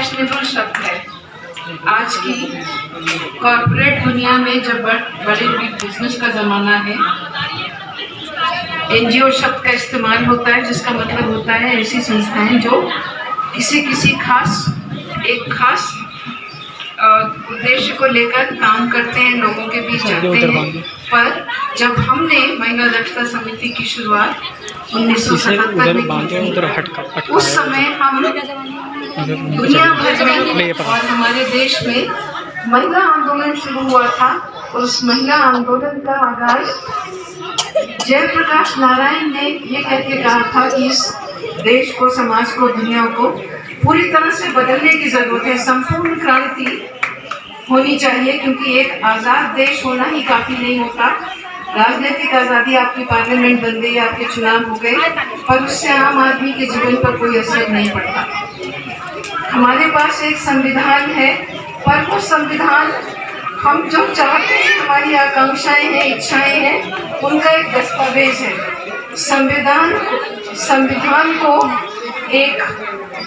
Fashionable शब्द है। आज की कॉर्पोरेट दुनिया में जब बड़े बिग बिजनेस का ज़माना है, एनजीओ शब्द का इस्तेमाल होता है, जिसका मतलब होता है ऐसी संस्थाएं जो किसी एक खास उद्देश्य को लेकर काम करते हैं, लोगों के बीच जाते हैं। पर जब हमने महिला दक्षता समिति की शुरुआत 1977 में की थी, उस समय हम दुनिया भर में और हमारे देश में महिला आंदोलन शुरू हुआ था। और उस महिला आंदोलन का आगाज जयप्रकाश नारायण ने ये कह के कहा था कि इस देश को, समाज को, दुनिया को पूरी तरह से बदलने की जरूरत है, संपूर्ण क्रांति होनी चाहिए, क्योंकि एक आज़ाद देश होना ही काफ़ी नहीं होता। राजनीतिक आज़ादी, आपकी पार्लियामेंट बन गई, आपके चुनाव हो गए, पर उससे आम आदमी के जीवन पर कोई असर नहीं पड़ता। हमारे पास एक संविधान है, पर वो संविधान हम जो चाहते हैं, हमारी आकांक्षाएं हैं, इच्छाएं हैं, उनका एक दस्तावेज है। संविधान को एक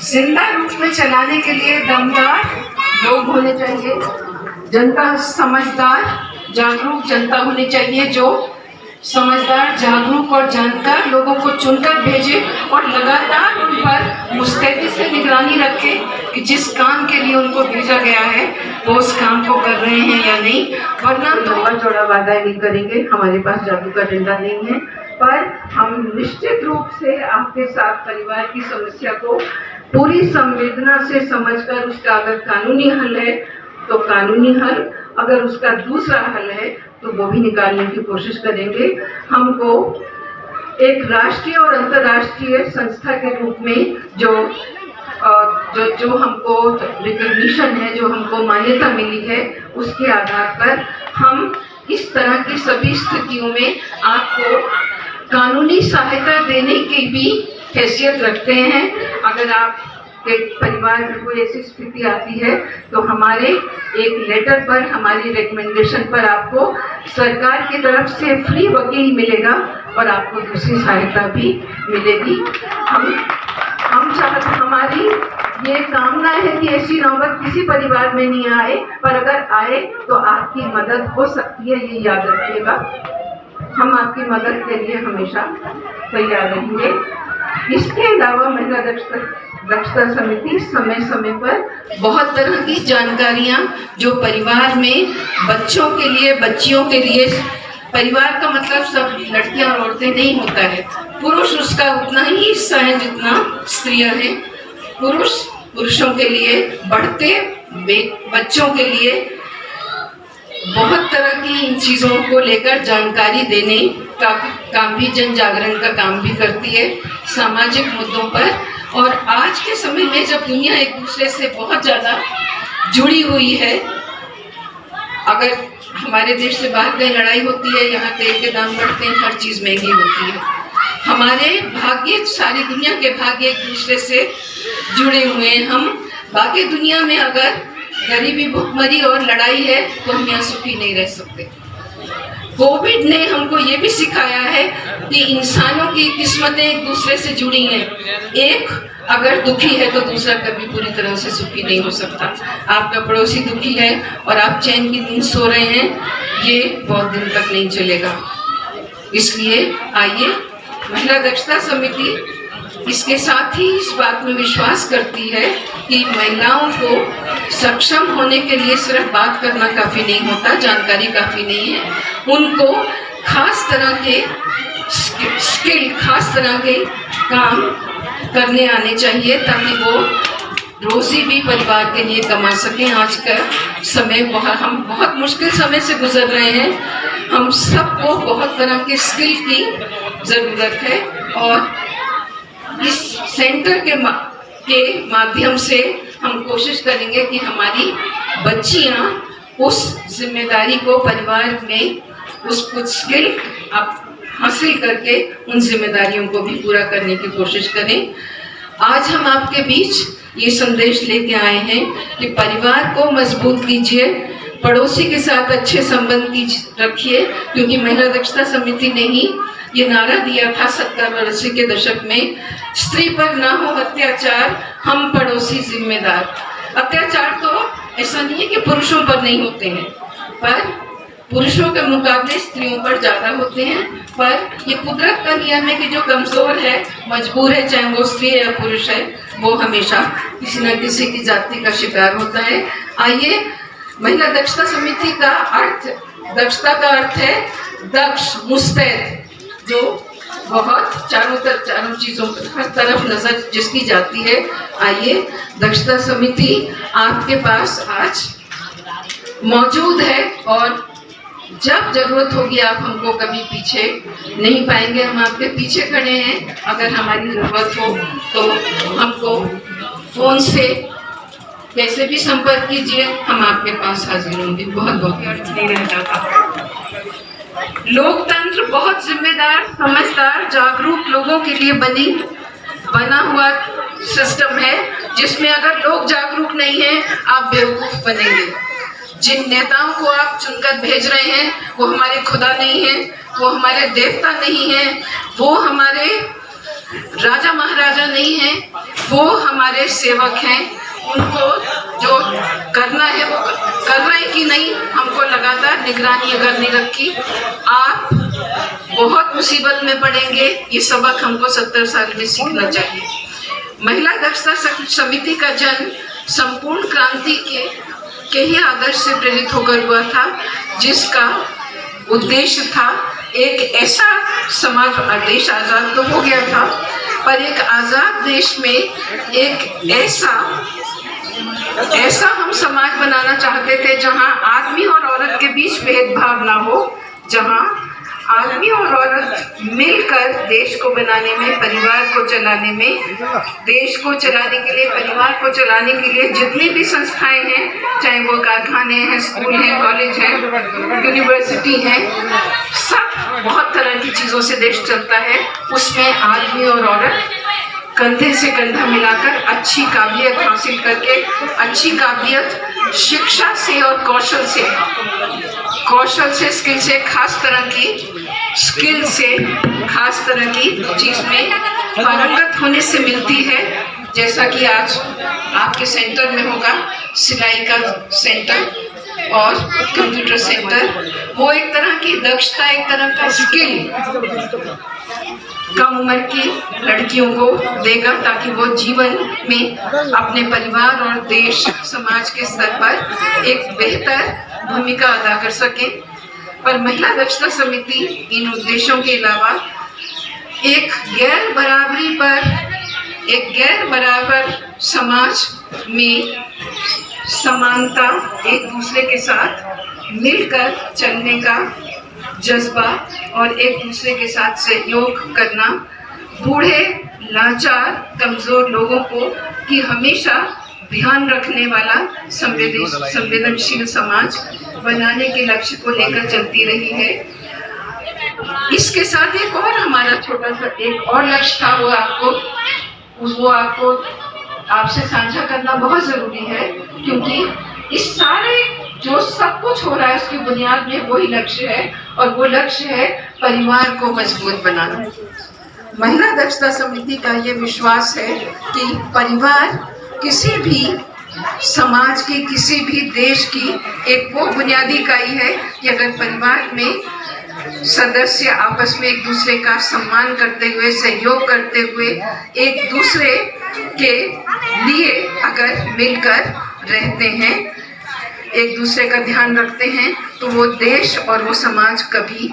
जिंदा रूप में चलाने के लिए दमदार लोग होने चाहिए, जनता समझदार, जागरूक जनता होनी चाहिए, जो समझदार, जागरूक और जानकार लोगों को चुनकर भेजे और लगातार उन पर मुस्तैदी से निगरानी रखे कि जिस काम के लिए उनको भेजा गया है वो उस काम को कर रहे हैं या नहीं। वरना लंबा चौड़ा वादा नहीं करेंगे, हमारे पास जादू का डंडा नहीं है, पर हम निश्चित रूप से आपके साथ परिवार की समस्या को पूरी संवेदना से समझकर उसका अगर कानूनी हल है तो कानूनी हल, अगर उसका दूसरा हल है तो वो भी निकालने की कोशिश करेंगे। हमको एक राष्ट्रीय और अंतर्राष्ट्रीय संस्था के रूप में जो हमको रिकॉग्निशन है, जो हमको मान्यता मिली है, उसके आधार पर हम इस तरह की सभी स्थितियों में आपको कानूनी सहायता देने की भी हैसियत रखते हैं। अगर आप के परिवार में कोई ऐसी स्थिति आती है तो हमारे एक लेटर पर, हमारी रिकमेंडेशन पर आपको सरकार की तरफ से फ्री वकील मिलेगा और आपको दूसरी सहायता भी मिलेगी। हमारी ये कामना है कि ऐसी नौबत किसी परिवार में नहीं आए, पर अगर आए तो आपकी मदद हो सकती है, ये याद रखिएगा। हम आपकी मदद के लिए हमेशा तैयार रहेंगे। इसके अलावा महिला दक्षता समिति समय समय पर बहुत तरह की जानकारियां जो परिवार में बच्चों के लिए, बच्चियों के लिए, परिवार का मतलब सब लड़कियां और औरतें नहीं होता है, पुरुष उसका उतना ही हिस्सा है जितना स्त्रियां हैं। पुरुषों के लिए, बढ़ते बच्चों के लिए बहुत तरह की इन चीज़ों को लेकर जानकारी देने का काम भी, जन जागरण का काम भी करती है सामाजिक मुद्दों पर। और आज के समय में जब दुनिया एक दूसरे से बहुत ज़्यादा जुड़ी हुई है, अगर हमारे देश से बाहर कहीं लड़ाई होती है, यहाँ तेल के दाम बढ़ते हैं, हर चीज़ महंगी होती है, हमारे भाग्य, सारी दुनिया के भाग्य एक दूसरे से जुड़े हुए हैं। हम बाकी दुनिया में अगर गरीबी, भुखमरी और लड़ाई है तो हम यहाँ सुखी नहीं रह सकते। कोविड ने हमको ये भी सिखाया है कि इंसानों की किस्मतें एक दूसरे से जुड़ी हैं। एक अगर दुखी है तो दूसरा कभी पूरी तरह से सुखी नहीं हो सकता। आपका पड़ोसी दुखी है और आप चैन की नींद सो रहे हैं, ये बहुत दिन तक नहीं चलेगा। इसलिए आइए, महिला दक्षता समिति इसके साथ ही इस बात में विश्वास करती है कि महिलाओं को सक्षम होने के लिए सिर्फ बात करना काफ़ी नहीं होता, जानकारी काफ़ी नहीं है, उनको खास तरह के स्किल, खास तरह के काम करने आने चाहिए ताकि वो रोज़ी भी परिवार के लिए कमा सकें। आज का समय हम बहुत मुश्किल समय से गुजर रहे हैं, हम सबको बहुत तरह के स्किल की ज़रूरत है और इस सेंटर के माध्यम से हम कोशिश करेंगे कि हमारी बच्चियां उस जिम्मेदारी को परिवार में उस कुछ स्किल हासिल करके उन जिम्मेदारियों को भी पूरा करने की कोशिश करें। आज हम आपके बीच ये संदेश लेके आए हैं कि परिवार को मजबूत कीजिए, पड़ोसी के साथ अच्छे संबंध रखिए, क्योंकि महिला दक्षता समिति ने ही ये नारा दिया था 70 और 80 के दशक में, स्त्री पर ना हो अत्याचार, हम पड़ोसी जिम्मेदार। अत्याचार तो ऐसा नहीं है कि पुरुषों पर नहीं होते हैं, पर पुरुषों के मुकाबले स्त्रियों पर ज्यादा होते हैं। पर ये कुदरत का नियम है कि जो कमजोर है, मजबूर है, चाहे वो स्त्री या पुरुष है, वो हमेशा किसी न किसी की जाति का शिकार होता है। आइए, महिला दक्षता समिति का अर्थ, दक्षता का अर्थ है दक्ष, मुस्तैद, जो बहुत चारों चीजों पर हर तरफ नजर जिसकी जाती है। आइए, दक्षता समिति आपके पास आज मौजूद है और जब जरूरत होगी आप हमको कभी पीछे नहीं पाएंगे, हम आपके पीछे खड़े हैं। अगर हमारी जरूरत हो तो हमको फोन से कैसे भी संपर्क कीजिए, हम आपके पास हाजिर होंगे। बहुत बहुत अर्थ नहीं रह जाता। लोकतंत्र बहुत जिम्मेदार, समझदार, जागरूक लोगों के लिए बना हुआ सिस्टम है, जिसमें अगर लोग जागरूक नहीं हैं, आप बेवकूफ बनेंगे। जिन नेताओं को आप चुनकर भेज रहे हैं, वो हमारे खुदा नहीं है, वो हमारे देवता नहीं है, वो हमारे राजा महाराजा नहीं है, वो हमारे सेवक हैं। उनको जो करना है वो कर रहे हैं कि नहीं, हमको लगातार निगरानी अगर नहीं रखी, आप बहुत मुसीबत में पड़ेंगे। ये सबक हमको 70 साल में सीखना चाहिए। महिला दक्षता समिति का जन्म संपूर्ण क्रांति के ही आदर्श से प्रेरित होकर हुआ था, जिसका उद्देश्य था एक ऐसा समाज, देश आजाद तो हो गया था, पर एक आजाद देश में एक ऐसा हम समाज बनाना चाहते थे जहां आदमी और औरत के बीच भेदभाव ना हो, जहां आदमी और औरत मिलकर देश को बनाने में, परिवार को चलाने में, देश को चलाने के लिए, परिवार को चलाने के लिए जितनी भी संस्थाएं हैं, चाहे वो कारखाने हैं, स्कूल हैं, कॉलेज हैं, यूनिवर्सिटी हैं, सब बहुत तरह की चीजों से देश चलता है। उसमें आदमी और औरत कंधे से कंधा मिलाकर अच्छी काबिलियत हासिल करके, अच्छी काबिलियत शिक्षा से और कौशल से, स्किल से, खास तरह की चीज में पारंगत होने से मिलती है। जैसा कि आज आपके सेंटर में होगा सिलाई का सेंटर और कंप्यूटर सेंटर, वो एक तरह की दक्षता, एक तरह का स्किल कम उम्र की लड़कियों को देगा, ताकि वो जीवन में अपने परिवार और देश समाज के स्तर पर एक बेहतर भूमिका अदा कर सके। पर महिला दक्षता समिति इन उद्देश्यों के अलावा एक गैर बराबर समाज में समानता, एक दूसरे के साथ मिलकर चलने का जज्बा और एक दूसरे के साथ सहयोग करना, बूढ़े, लाचार, कमजोर लोगों को की हमेशा ध्यान रखने वाला संवेदनशील समाज बनाने के लक्ष्य को लेकर चलती रही है। इसके साथ एक और हमारा छोटा सा एक और लक्ष्य था, वो आपको आपसे साझा करना बहुत जरूरी है, क्योंकि इस सारे जो सब कुछ हो रहा है उसकी बुनियाद में वही लक्ष्य है, और वो लक्ष्य है परिवार को मजबूत बनाना। महिला दक्षता समिति का ये विश्वास है कि परिवार किसी भी समाज की, किसी भी देश की एक वो बुनियादी इकाई है कि अगर परिवार में सदस्य आपस में एक दूसरे का सम्मान करते हुए, सहयोग करते हुए, एक दूसरे के लिए अगर मिलकर रहते हैं, एक दूसरे का ध्यान रखते हैं, तो वो देश और वो समाज कभी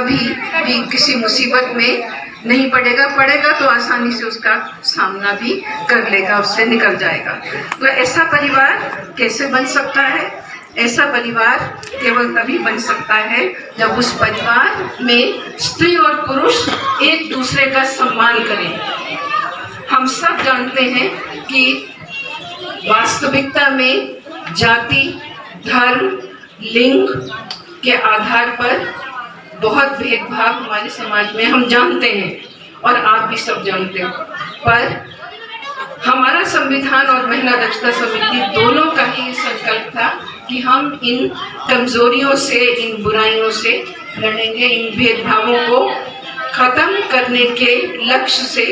भी किसी मुसीबत में नहीं पड़ेगा तो आसानी से उसका सामना भी कर लेगा, उससे निकल जाएगा। तो ऐसा परिवार कैसे बन सकता है? ऐसा परिवार केवल तभी बन सकता है जब उस परिवार में स्त्री और पुरुष एक दूसरे का सम्मान करें। हम सब जानते हैं कि वास्तविकता में जाति, धर्म, लिंग के आधार पर बहुत भेदभाव हमारे समाज में हम जानते हैं और आप भी सब जानते हो। पर हमारा संविधान और महिला दक्षता समिति दोनों का ही संकल्प था कि हम इन कमजोरियों से, इन बुराइयों से लड़ेंगे, इन भेदभावों को खत्म करने के लक्ष्य से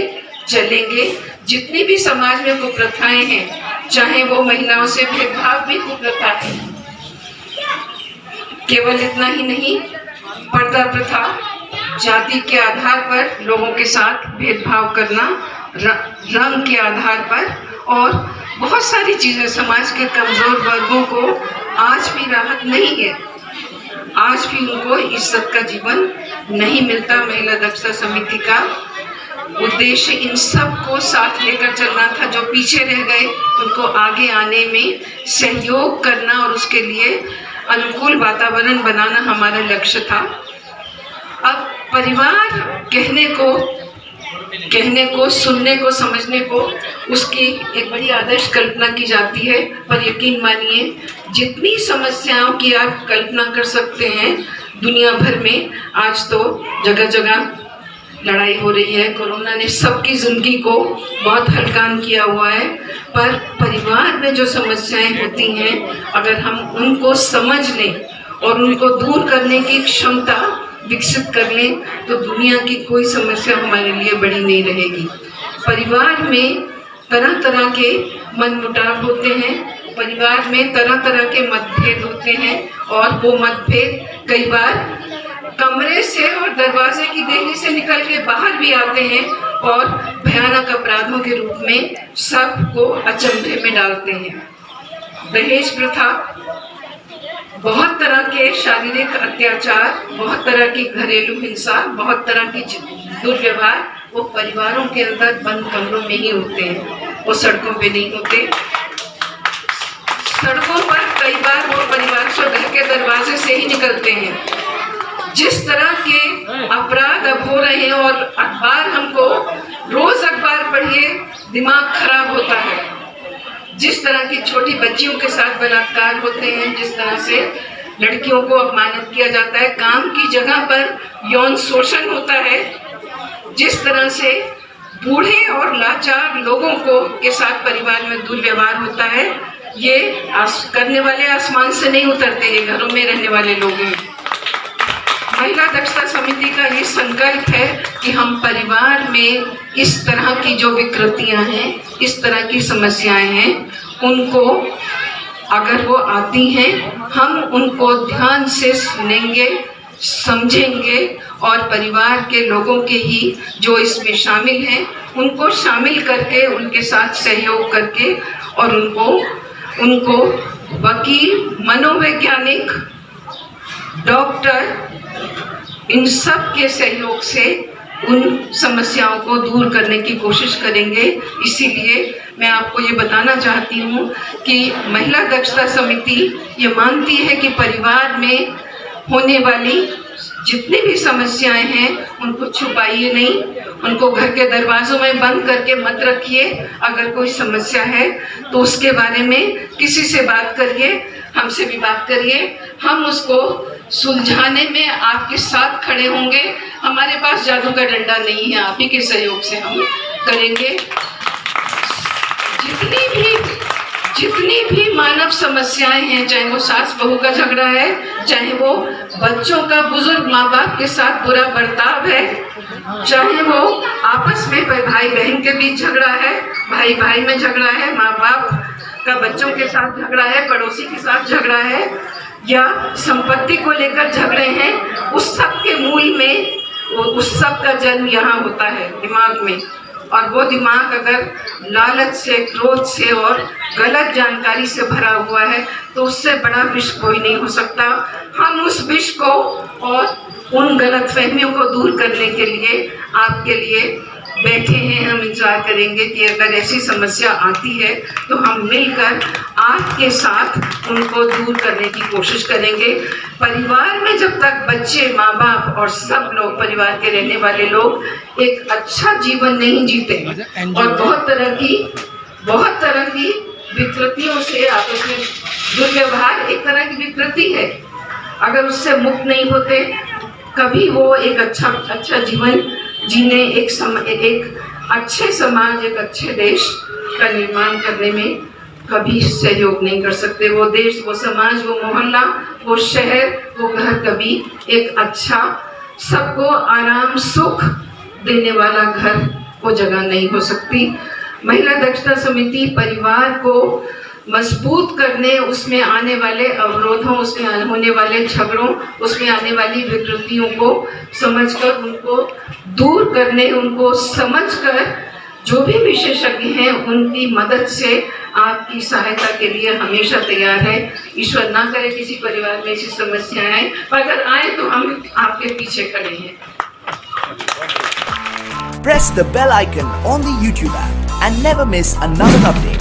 चलेंगे। जितनी भी समाज में कुप्रथाएं हैं चाहे वो महिलाओं से भेदभाव भी कुप्रथा है। केवल इतना ही नहीं, पर्दा प्रथा, जाति के आधार पर लोगों के साथ भेदभाव करना, रंग के आधार पर, और बहुत सारी चीजें समाज के कमजोर वर्गों को आज भी राहत नहीं है। आज भी उनको इज्जत का जीवन नहीं मिलता। महिला दक्षता समिति का उद्देश्य इन सब को साथ लेकर चलना था। जो पीछे रह गए उनको आगे आने में सहयोग करना और उसके लिए अनुकूल वातावरण बनाना हमारा लक्ष्य था। अब परिवार कहने को, सुनने को, समझने को उसकी एक बड़ी आदर्श कल्पना की जाती है, पर यकीन मानिए जितनी समस्याओं की आप कल्पना कर सकते हैं दुनिया भर में, आज तो जगह जगह लड़ाई हो रही है। कोरोना ने सबकी जिंदगी को बहुत हलकान किया हुआ है, पर परिवार में जो समस्याएं होती हैं, अगर हम उनको समझ लें और उनको दूर करने की क्षमता विकसित कर लें तो दुनिया की कोई समस्या हमारे लिए बड़ी नहीं रहेगी। परिवार में तरह तरह के मनमुटाव होते हैं, परिवार में तरह तरह के मतभेद होते हैं, और वो मतभेद कई बार कमरे से और दरवाजे की देहली से निकल के बाहर भी आते हैं और भयानक अपराधों के रूप में सबको अचंभे में डालते हैं। दहेज प्रथा, बहुत तरह के शारीरिक अत्याचार, बहुत तरह की घरेलू हिंसा, बहुत तरह की दुर्व्यवहार, वो परिवारों के अंदर बंद कमरों में ही होते हैं, वो सड़कों पे नहीं होते। सड़कों पर कई बार वो परिवार से घर के दरवाजे से ही निकलते हैं। जिस तरह के अपराध अब हो रहे हैं, और अखबार, हमको रोज अखबार पढ़िए दिमाग खराब होता है। जिस तरह की छोटी बच्चियों के साथ बलात्कार होते हैं, जिस तरह से लड़कियों को अपमानित किया जाता है, काम की जगह पर यौन शोषण होता है, जिस तरह से बूढ़े और लाचार लोगों को के साथ परिवार में दुर्व्यवहार होता है, ये करने वाले आसमान से नहीं उतरते, ये घरों में रहने वाले लोग हैं। महिला दक्षता समिति का ये संकल्प है कि हम परिवार में इस तरह की जो विकृतियां हैं, इस तरह की समस्याएं हैं, उनको अगर वो आती हैं, हम उनको ध्यान से सुनेंगे, समझेंगे, और परिवार के लोगों के ही जो इसमें शामिल हैं उनको शामिल करके, उनके साथ सहयोग करके, और उनको वकील, मनोवैज्ञानिक, डॉक्टर, इन सब के सहयोग से उन समस्याओं को दूर करने की कोशिश करेंगे। इसीलिए मैं आपको ये बताना चाहती हूँ कि महिला दक्षता समिति ये मानती है कि परिवार में होने वाली जितनी भी समस्याएं हैं उनको छुपाइए नहीं, उनको घर के दरवाजों में बंद करके मत रखिए। अगर कोई समस्या है तो उसके बारे में किसी से बात करिए, हमसे भी बात करिए, हम उसको सुलझाने में आपके साथ खड़े होंगे। हमारे पास जादू का डंडा नहीं है, आप ही के सहयोग से हम करेंगे। जितनी भी मानव समस्याएं हैं, चाहे वो सास बहू का झगड़ा है, चाहे वो बच्चों का बुजुर्ग माँ बाप के साथ बुरा बर्ताव है, चाहे वो आपस में भाई बहन के बीच झगड़ा है, भाई भाई में झगड़ा है, माँ बाप का बच्चों के साथ झगड़ा है, पड़ोसी के साथ झगड़ा है, या संपत्ति को लेकर झगड़े हैं, उस सब के मूल में उस सब का जन्म यहाँ होता है दिमाग में। और वो दिमाग अगर लालच से, क्रोध से और गलत जानकारी से भरा हुआ है तो उससे बड़ा विष कोई नहीं हो सकता। हम उस विष को और उन गलत फहमियों को दूर करने के लिए आपके लिए बैठे हैं। हम इंतजार करेंगे कि अगर ऐसी समस्या आती है तो हम मिलकर आपके साथ उनको दूर करने की कोशिश करेंगे। परिवार में जब तक बच्चे, माँ बाप और सब लोग, परिवार के रहने वाले लोग एक अच्छा जीवन नहीं जीते और बहुत तरह की विकृतियों से आपस में दुर्व्यवहार एक तरह की विकृति है, अगर उससे मुक्त नहीं होते कभी वो एक अच्छा जीवन जीने, एक अच्छे समाज, एक अच्छे देश का निर्माण करने में कभी सहयोग नहीं कर सकते। वो देश, वो समाज, वो मोहल्ला, वो शहर, वो घर कभी एक अच्छा, सबको आराम सुख देने वाला घर, वो जगह नहीं हो सकती। महिला दक्षता समिति परिवार को मजबूत करने, उसमें आने वाले अवरोधों, उसमें होने वाले झगड़ों, उसमें आने वाली विकृतियों को समझकर उनको दूर करने, उनको समझकर जो भी विशेषज्ञ हैं उनकी मदद से आपकी सहायता के लिए हमेशा तैयार है। ईश्वर ना करे किसी परिवार में ऐसी समस्याएं आए, पर अगर आए तो हम आपके पीछे खड़े हैं। Press the bell icon on the YouTube app and never miss another update.